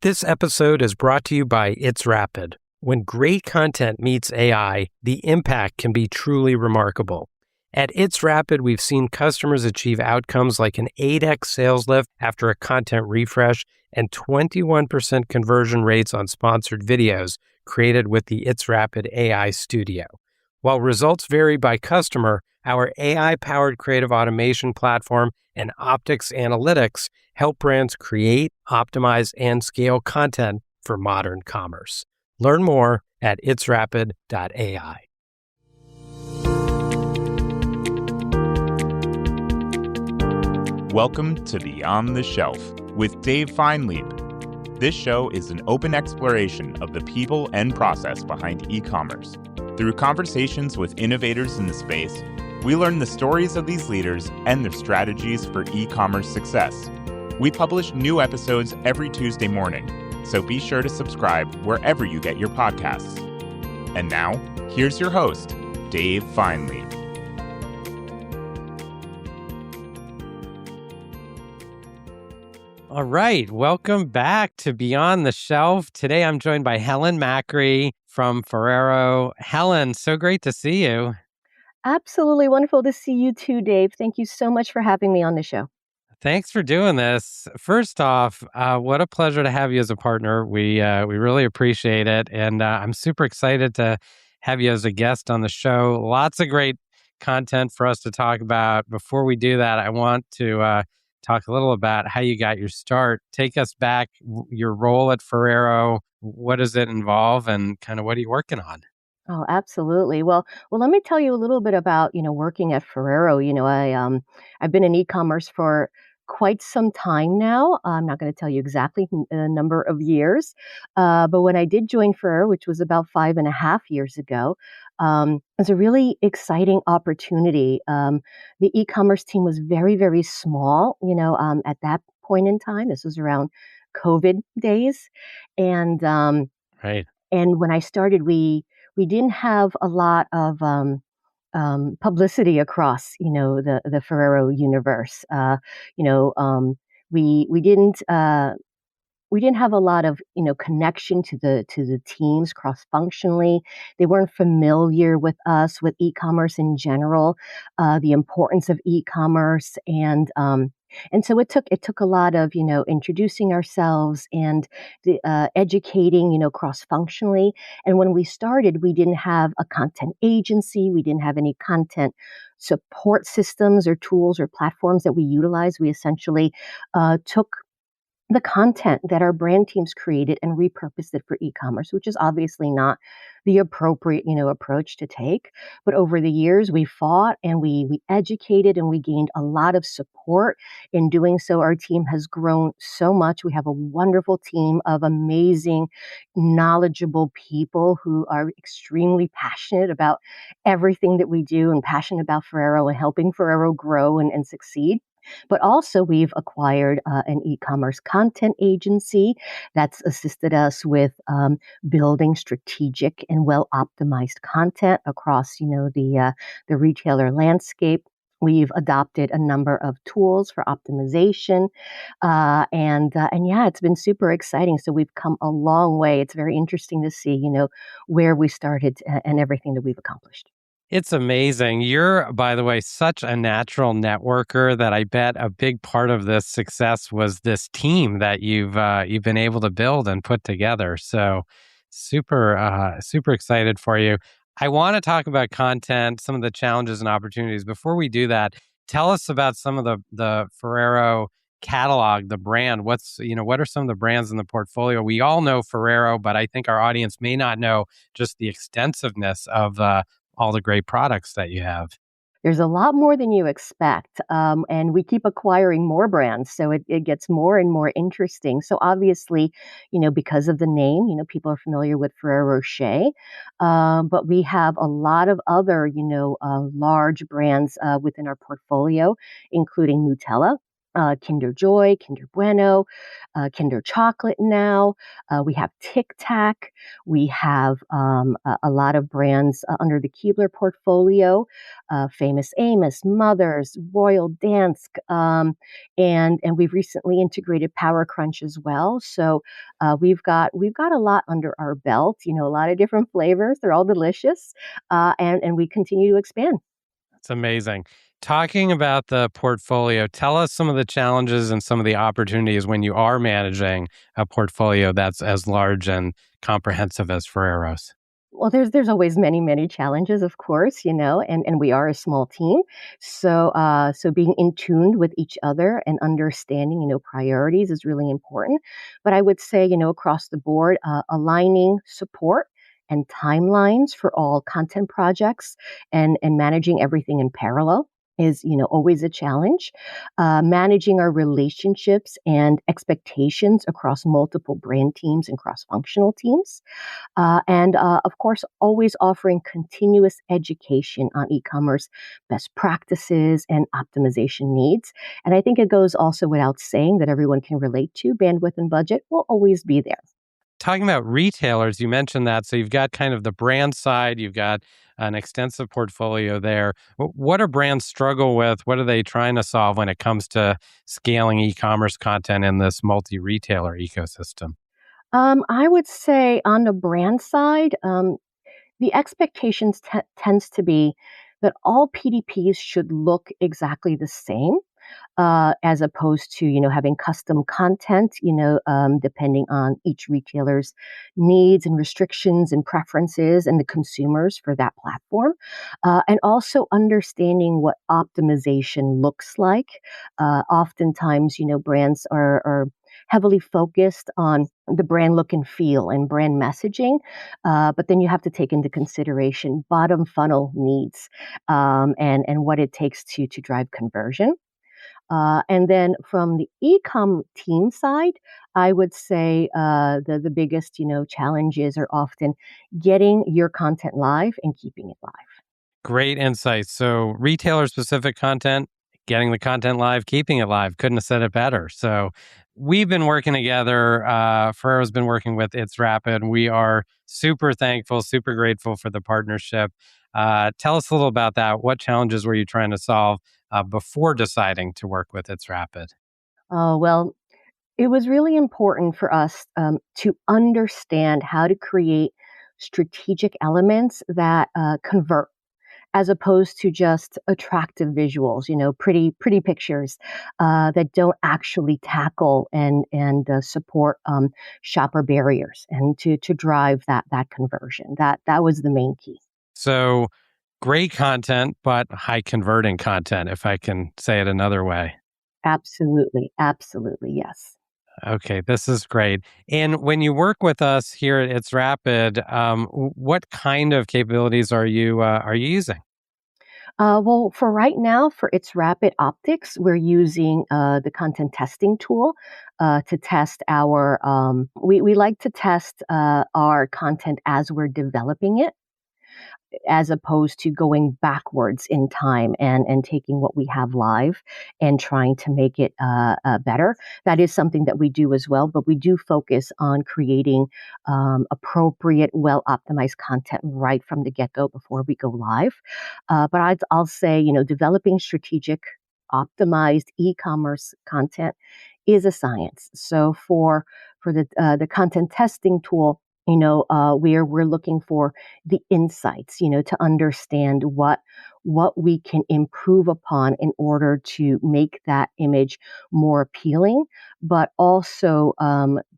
This episode is brought to you by It'sRapid. When great content meets AI, the impact can be truly remarkable. At It'sRapid, we've seen customers achieve outcomes like an 8x sales lift after a content refresh and 21% conversion rates on sponsored videos created with the It'sRapid AI Studio. While results vary by customer, our AI-powered creative automation platform and Optix analytics help brands create, optimize, and scale content for modern commerce. Learn more at It'sRapid.ai. Welcome to Beyond the Shelf with Dave Feinlieb. This show is an open exploration of the people and process behind e-commerce. Through conversations with innovators in the space, we learn the stories of these leaders and their strategies for e-commerce success. We publish new episodes every Tuesday morning, so be sure to subscribe wherever you get your podcasts. And now, here's your host, Dave Feinlieb. All right, welcome back to Beyond the Shelf. Today I'm joined by Helen Makri from Ferrero. Helen, so great to see you. Absolutely wonderful to see you too, Dave. Thank you so much for having me on the show. Thanks for doing this. First off, what a pleasure to have you as a partner. We really appreciate it, and I'm super excited to have you as a guest on the show. Lots of great content for us to talk about. Before we do that, I want to talk a little about how you got your start. Take us back, your role at Ferrero. What does it involve, and kind of what are you working on? Oh, absolutely. Well, let me tell you a little bit about, working at Ferrero. I've been in e-commerce for quite some time now. I'm not going to tell you exactly the number of years, but when I did join Ferrero, which was about 5.5 years ago, it was a really exciting opportunity. The e-commerce team was very, very small, at that point in time. This was around COVID days. And Right. and when I started, we didn't have a lot of publicity across, the Ferrero universe. You know, um, we didn't. We didn't have a lot of connection to the teams cross functionally. They weren't familiar with us, with e-commerce in general, the importance of e-commerce, and so it took a lot of introducing ourselves and educating cross functionally. And when we started, we didn't have a content agency. We didn't have any content support systems or tools or platforms that we utilized. We essentially took the content that our brand teams created and repurposed it for e-commerce, which is obviously not the appropriate, approach to take. But over the years, we fought and we educated and we gained a lot of support. In doing so, our team has grown so much. We have a wonderful team of amazing, knowledgeable people who are extremely passionate about everything that we do and passionate about Ferrero and helping Ferrero grow and succeed. But also, we've acquired an e-commerce content agency that's assisted us with building strategic and well-optimized content across, the retailer landscape. We've adopted a number of tools for optimization, and yeah, it's been super exciting. So we've come a long way. It's very interesting to see, where we started and everything that we've accomplished. It's amazing. You're, by the way, such a natural networker that I bet a big part of this success was this team that you've been able to build and put together. So super excited for you. I want to talk about content, some of the challenges and opportunities. Before we do that, tell us about some of the Ferrero catalog, the brand. What are some of the brands in the portfolio? We all know Ferrero, but I think our audience may not know just the extensiveness of all the great products that you have. There's a lot more than you expect, and we keep acquiring more brands, so it gets more and more interesting. So obviously, because of the name, people are familiar with Ferrero Rocher, but we have a lot of other, large brands within our portfolio, including Nutella, Kinder Joy, Kinder Bueno, Kinder Chocolate now. We have Tic Tac. We have a lot of brands under the Keebler portfolio, Famous Amos, Mothers, Royal Dansk, and we've recently integrated Power Crunch as well. So we've got a lot under our belt. You know, a lot of different flavors. They're all delicious, and we continue to expand. It's amazing. Talking about the portfolio, tell us some of the challenges and some of the opportunities when you are managing a portfolio that's as large and comprehensive as Ferrero's. Well, there's always many challenges, of course, you know, and we are a small team, so being in tune with each other and understanding, you know, priorities is really important. But I would say, you know, across the board, aligning support and timelines for all content projects and managing everything in parallel is, you know, always a challenge. Managing our relationships and expectations across multiple brand teams and cross-functional teams and of course, always offering continuous education on e-commerce best practices and optimization needs. And I think it goes also without saying that everyone can relate to bandwidth and budget will always be there. Talking about retailers, you mentioned that. So you've got kind of the brand side, you've got an extensive portfolio there. What do brands struggle with? What are they trying to solve when it comes to scaling e-commerce content in this multi-retailer ecosystem? I would say on the brand side, the expectations tends to be that all PDPs should look exactly the same. As opposed to, you know, having custom content, you know, depending on each retailer's needs and restrictions and preferences and the consumers for that platform. And also understanding what optimization looks like. Oftentimes, you know, brands are heavily focused on the brand look and feel and brand messaging, but then you have to take into consideration bottom funnel needs and what it takes to drive conversion. And then from the e-com team side, I would say the biggest, you know, challenges are often getting your content live and keeping it live. Great insights. So, retailer specific content, getting the content live, keeping it live. Couldn't have said it better. So, we've been working together. Ferrero's been working with It's Rapid. We are super thankful, super grateful for the partnership. Tell us a little about that. What challenges were you trying to solve before deciding to work with It's Rapid? Well, it was really important for us to understand how to create strategic elements that convert as opposed to just attractive visuals, you know, pretty pictures that don't actually tackle and support shopper barriers and to drive that conversion. That was the main key. So, great content, but high converting content, if I can say it another way. Absolutely, yes. Okay, this is great. And when you work with us here at It's Rapid, what kind of capabilities are you using? Well, for right now, for its rapid optics, we're using the content testing tool to test our. We like to test our content as we're developing it, as opposed to going backwards in time and taking what we have live and trying to make it better. That is something that we do as well, but we do focus on creating appropriate, well optimized content right from the get go before we go live. But I'll say, you know, developing strategic, optimized e-commerce content is a science. So for the content testing tool, you know, we're looking for the insights, you know, to understand what we can improve upon in order to make that image more appealing, but also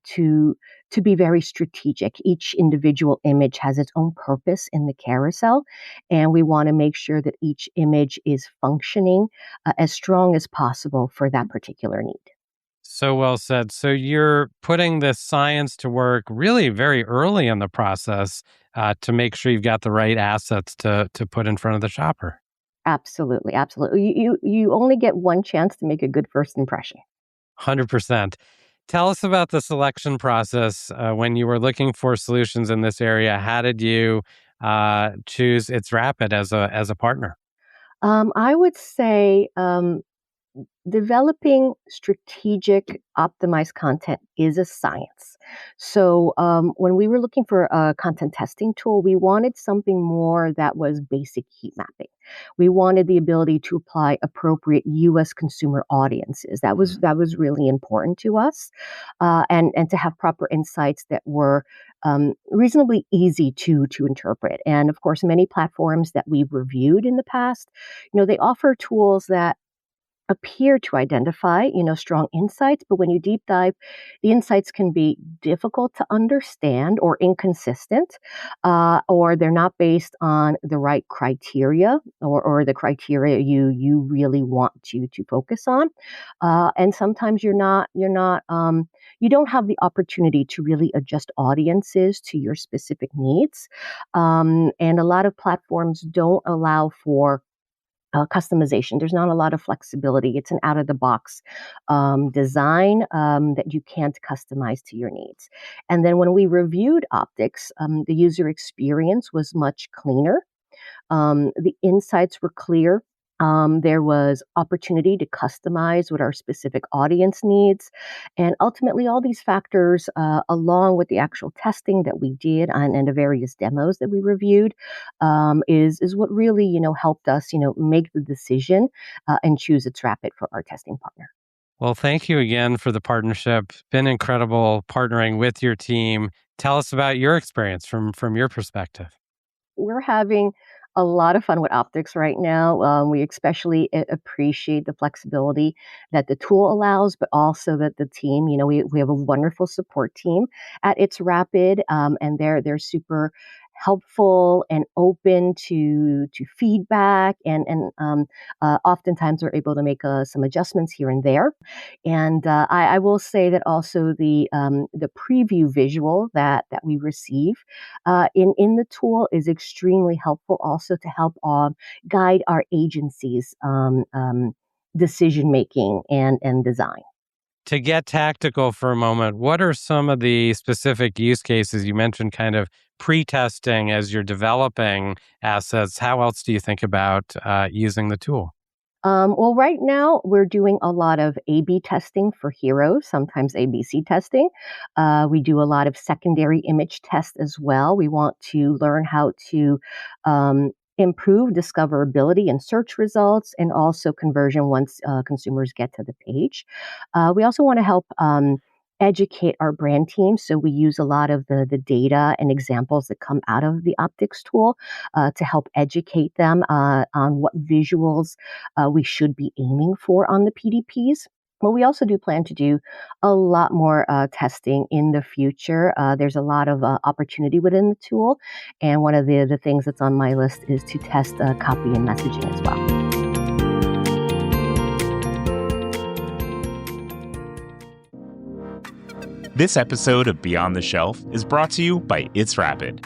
to be very strategic. Each individual image has its own purpose in the carousel, and we want to make sure that each image is functioning as strong as possible for that particular need. So well said. So you're putting this science to work really very early in the process to make sure you've got the right assets to put in front of the shopper. Absolutely. You only get one chance to make a good first impression. 100%. Tell us about the selection process when you were looking for solutions in this area. How did you choose It's Rapid as a partner? I would say developing strategic, optimized content is a science. So when we were looking for a content testing tool, we wanted something more that was basic heat mapping. We wanted the ability to apply appropriate U.S. consumer audiences. That was really important to us, and to have proper insights that were reasonably easy to interpret. And of course, many platforms that we've reviewed in the past, they offer tools that appear to identify, strong insights, but when you deep dive, the insights can be difficult to understand or inconsistent, or they're not based on the right criteria or the criteria you really want to focus on, and sometimes you don't have the opportunity to really adjust audiences to your specific needs, and a lot of platforms don't allow for customization. There's not a lot of flexibility. It's an out of the box design that you can't customize to your needs. And then when we reviewed optics, the user experience was much cleaner. The insights were clear. There was opportunity to customize what our specific audience needs. And ultimately, all these factors, along with the actual testing that we did and the various demos that we reviewed, is what really, helped us, make the decision and choose It'sRapid for our testing partner. Well, thank you again for the partnership. Been incredible partnering with your team. Tell us about your experience from your perspective. We're having a lot of fun with optics right now. We especially appreciate the flexibility that the tool allows, but also that the team, we have a wonderful support team at It'sRapid, and they're super helpful and open to feedback, and oftentimes we're able to make some adjustments here and there. And I will say that also the preview visual that we receive in the tool is extremely helpful also to help guide our agency's decision making and design. To get tactical for a moment, what are some of the specific use cases? You mentioned kind of pre-testing as you're developing assets. How else do you think about using the tool? Well, right now we're doing a lot of A/B testing for heroes, sometimes ABC testing. We do a lot of secondary image tests as well. We want to learn how to improve discoverability in search results and also conversion once consumers get to the page. We also want to help educate our brand team. So we use a lot of the data and examples that come out of the optics tool to help educate them on what visuals we should be aiming for on the PDPs. But we also do plan to do a lot more testing in the future. There's a lot of opportunity within the tool. And one of the things that's on my list is to test copy and messaging as well. This episode of Beyond the Shelf is brought to you by It'sRapid.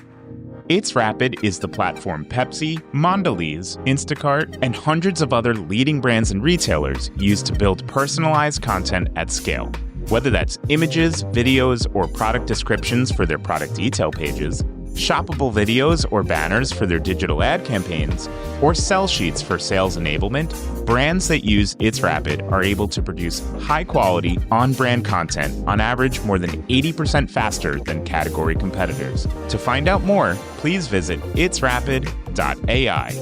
It'sRapid is the platform Pepsi, Mondelez, Instacart, and hundreds of other leading brands and retailers use to build personalized content at scale. Whether that's images, videos, or product descriptions for their product detail pages, shoppable videos or banners for their digital ad campaigns, or sell sheets for sales enablement, brands that use It'sRapid are able to produce high-quality, on-brand content on average more than 80% faster than category competitors. To find out more, please visit itsrapid.ai.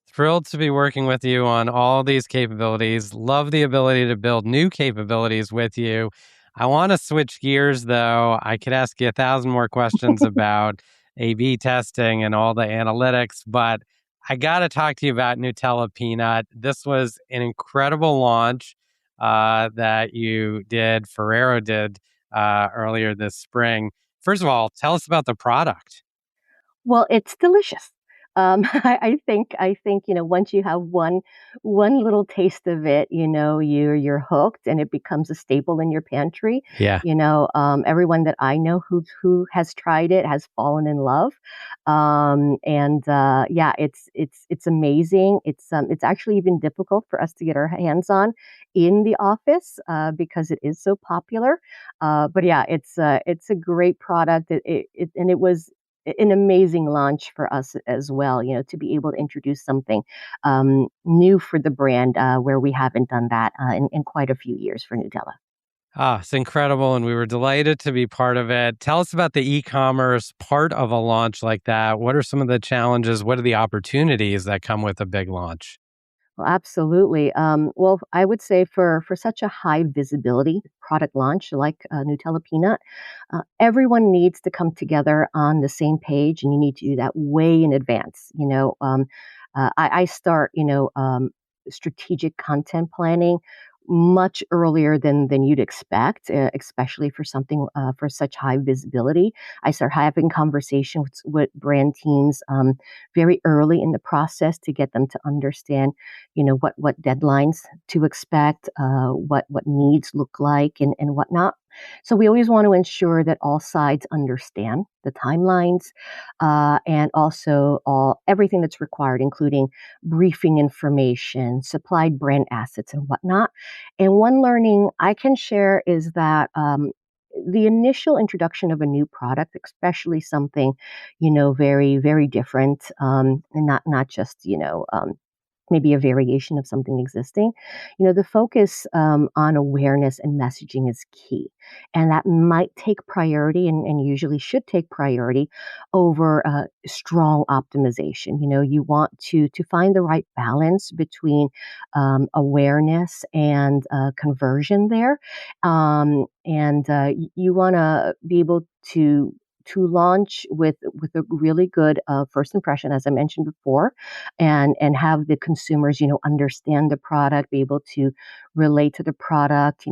Thrilled to be working with you on all these capabilities. Love the ability to build new capabilities with you. I want to switch gears, though. I could ask you 1,000 more questions about A/B testing and all the analytics, but I got to talk to you about Nutella Peanut. This was an incredible launch that you did, Ferrero did earlier this spring. First of all, tell us about the product. Well, it's delicious. I think once you have one little taste of it, you're hooked, and it becomes a staple in your pantry. Yeah. Everyone that I know who has tried it has fallen in love, and yeah, it's amazing. It's actually even difficult for us to get our hands on in the office because it is so popular. But yeah, it's a great product. And it was an amazing launch for us as well, to be able to introduce something new for the brand where we haven't done that in quite a few years for Nutella. Ah, it's incredible, and we were delighted to be part of it. Tell us about the e-commerce part of a launch like that. What are some of the challenges? What are the opportunities that come with a big launch? Well, absolutely. Well, I would say for such a high visibility product launch like Nutella Peanut, everyone needs to come together on the same page, and you need to do that way in advance. I start, strategic content planning much earlier than you'd expect, especially for something for such high visibility. I start having conversations with brand teams very early in the process to get them to understand, what deadlines to expect, what needs look like, and whatnot. So we always want to ensure that all sides understand the timelines and also all everything that's required, including briefing information, supplied brand assets, and whatnot. And one learning I can share is that the initial introduction of a new product, especially something, very, very different, and not just, maybe a variation of something existing. The focus on awareness and messaging is key. And that might take priority and usually should take priority over strong optimization. You want to find the right balance between awareness and conversion there. You want to be able to launch with a really good first impression, as I mentioned before, and have the consumers, understand the product, be able to relate to the product,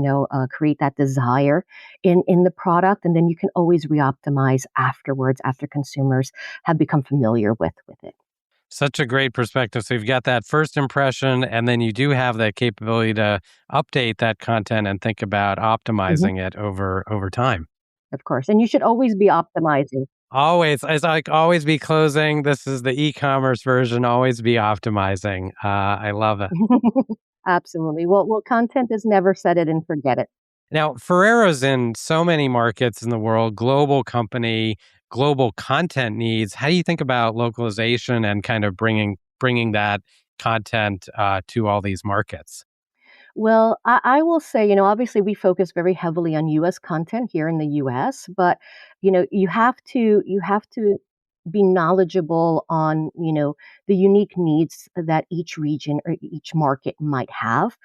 create that desire in the product, and then you can always reoptimize afterwards after consumers have become familiar with it. Such a great perspective. So you've got that first impression, and then you do have that capability to update that content and think about Mhm. optimizing it over time. Of course, and you should always be optimizing. Always, it's like always be closing. This is the e-commerce version. Always be optimizing. I love it. Absolutely. Well, content is never set it and forget it. Now, Ferrero's in so many markets in the world, global company, global content needs. How do you think about localization and kind of bringing that content to all these markets? Well, I will say, obviously we focus very heavily on US content here in the US, but you have to be knowledgeable on, the unique needs that each region or each market might have.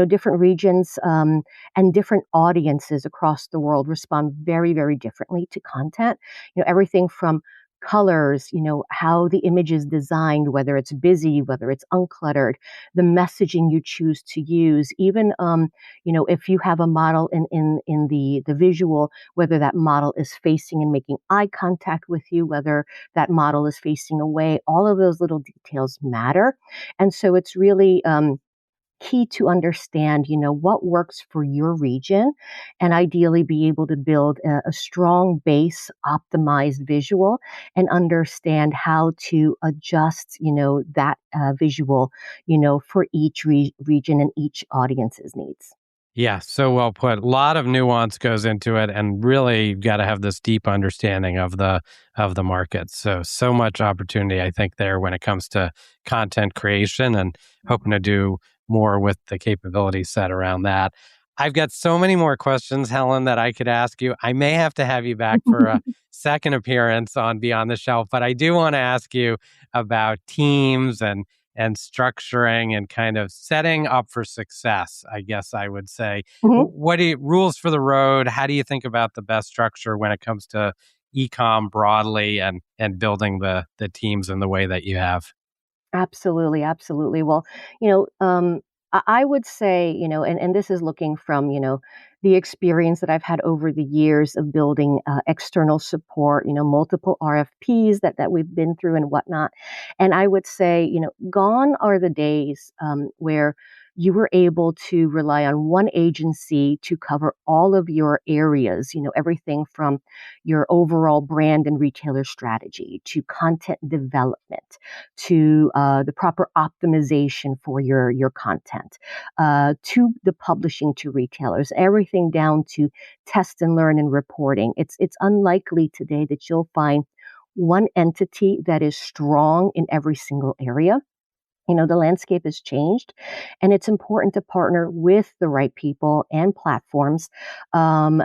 Different regions and different audiences across the world respond very, very differently to content. Everything from colors, how the image is designed, whether it's busy, whether it's uncluttered, the messaging you choose to use, even if you have a model in the visual, whether that model is facing and making eye contact with you, whether that model is facing away, all of those little details matter. And so it's really key to understand, what works for your region and ideally be able to build a strong base, optimized visual and understand how to adjust, that visual, for each region and each audience's needs. Yeah, so well put. A lot of nuance goes into it, and really got to have this deep understanding of the market. So much opportunity, I think, there when it comes to content creation, and hoping to do more with the capability set around that. I've got so many more questions, Helen, that I could ask you. I may have to have you back for a second appearance on Beyond the Shelf, but I do want to ask you about teams and structuring and kind of setting up for success, I guess I would say. Mhm. What do you, rules for the road? How do you think about the best structure when it comes to ecom broadly and building the teams in the way that you have? Absolutely, absolutely. Well, I would say, and this is looking from, the experience that I've had over the years of building external support, multiple RFPs that we've been through and whatnot. And I would say, gone are the days where you were able to rely on one agency to cover all of your areas, everything from your overall brand and retailer strategy to content development to the proper optimization for your content, to the publishing to retailers, everything down to test and learn and reporting. It's unlikely today that you'll find one entity that is strong in every single area. The landscape has changed, and it's important to partner with the right people and platforms um,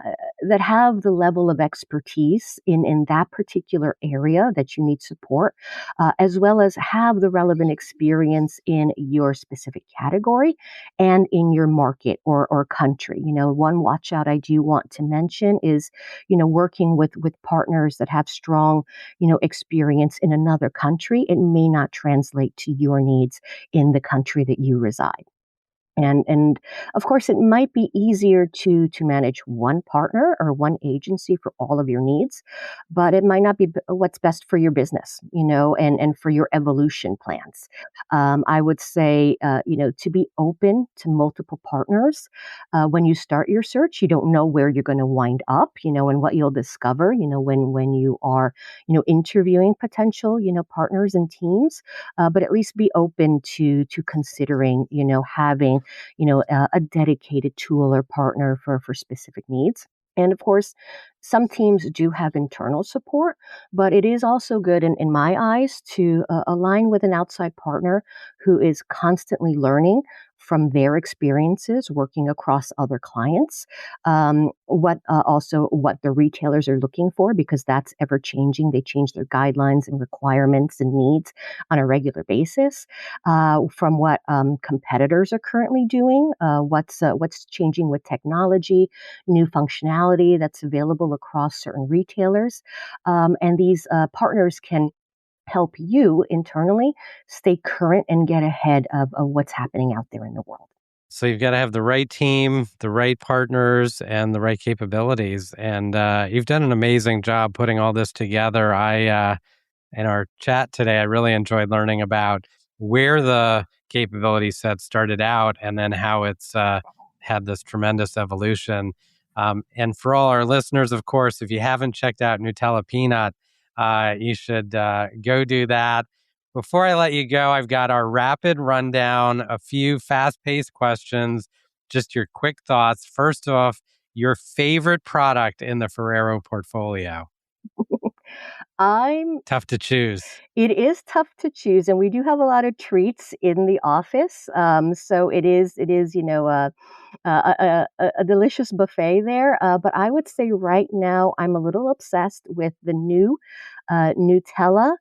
that have the level of expertise in that particular area that you need support, as well as have the relevant experience in your specific category and in your market or country. One watch out I do want to mention is, working with partners that have strong, experience in another country. It may not translate to your needs in the country that you reside. And of course, it might be easier to manage one partner or one agency for all of your needs, but it might not be what's best for your business, and for your evolution plans. I would say, to be open to multiple partners. When you start your search, you don't know where you're going to wind up, and what you'll discover, when you are, interviewing potential, partners and teams. But at least be open to considering, having a dedicated tool or partner for specific needs. And of course, some teams do have internal support, but it is also good in my eyes to align with an outside partner who is constantly learning from their experiences working across other clients, what the retailers are looking for, because that's ever changing. They change their guidelines and requirements and needs on a regular basis, from what competitors are currently doing, what's changing with technology, new functionality that's available across certain retailers. And these partners can help you internally stay current and get ahead of what's happening out there in the world. So you've got to have the right team, the right partners, and the right capabilities. And you've done an amazing job putting all this together. In our chat today, I really enjoyed learning about where the capability set started out and then how it's had this tremendous evolution. And for all our listeners, of course, if you haven't checked out Nutella Peanut, you should go do that. Before I let you go, I've got our rapid rundown, a few fast-paced questions, just your quick thoughts. First off, your favorite product in the Ferrero portfolio. I'm Tough to choose. It is tough to choose, and we do have a lot of treats in the office. So it is, a delicious buffet there. But I would say right now I'm a little obsessed with the new Nutella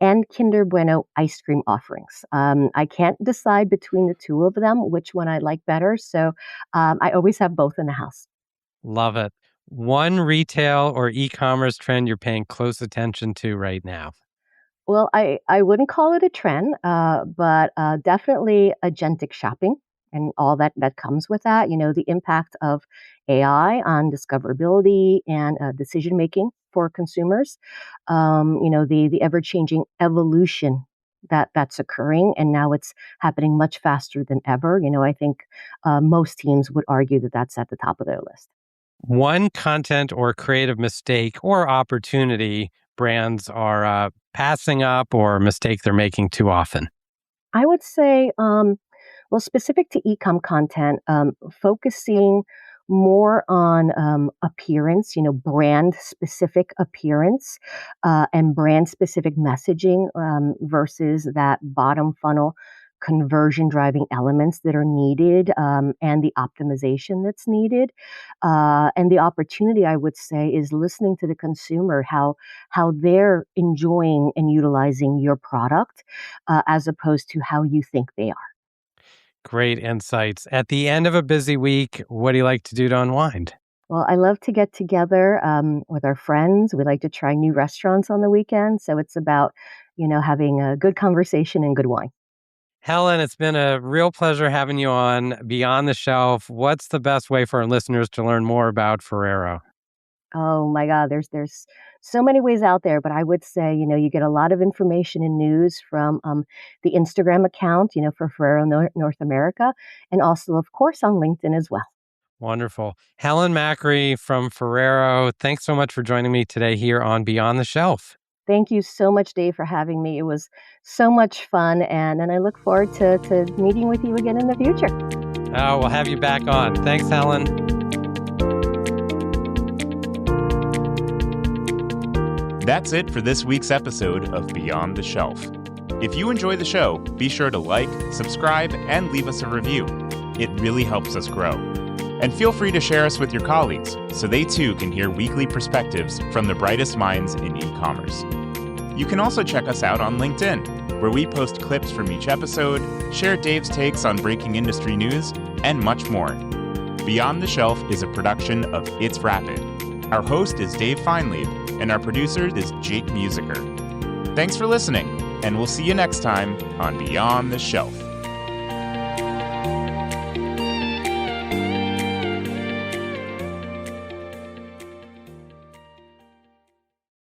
and Kinder Bueno ice cream offerings. I can't decide between the two of them which one I like better. So I always have both in the house. Love it. One retail or e-commerce trend you're paying close attention to right now. Well, I wouldn't call it a trend, but definitely agentic shopping and all that comes with that. The impact of AI on discoverability and decision making for consumers. The ever changing evolution that's occurring, and now it's happening much faster than ever. I think most teams would argue that that's at the top of their list. One content or creative mistake or opportunity brands are passing up or mistake they're making too often. I would say, well, specific to e-com content, focusing more on appearance, brand specific appearance and brand specific messaging versus that bottom funnel conversion driving elements that are needed, and the optimization that's needed. And the opportunity, I would say, is listening to the consumer, how they're enjoying and utilizing your product, as opposed to how you think they are. Great insights. At the end of a busy week, what do you like to do to unwind? Well, I love to get together with our friends. We like to try new restaurants on the weekend. So it's about, having a good conversation and good wine. Helen, it's been a real pleasure having you on Beyond the Shelf. What's the best way for our listeners to learn more about Ferrero? Oh my God, there's so many ways out there, but I would say, you get a lot of information and news from the Instagram account, for Ferrero North America, and also, of course, on LinkedIn as well. Wonderful. Helen Makri from Ferrero, thanks so much for joining me today here on Beyond the Shelf. Thank you so much, Dave, for having me. It was so much fun, and I look forward to meeting with you again in the future. Oh, we'll have you back on. Thanks, Helen. That's it for this week's episode of Beyond the Shelf. If you enjoy the show, be sure to like, subscribe, and leave us a review. It really helps us grow. And feel free to share us with your colleagues so they too can hear weekly perspectives from the brightest minds in e-commerce. You can also check us out on LinkedIn, where we post clips from each episode, share Dave's takes on breaking industry news, and much more. Beyond the Shelf is a production of It's Rapid. Our host is Dave Feinlieb, and our producer is Jake Musiker. Thanks for listening, and we'll see you next time on Beyond the Shelf.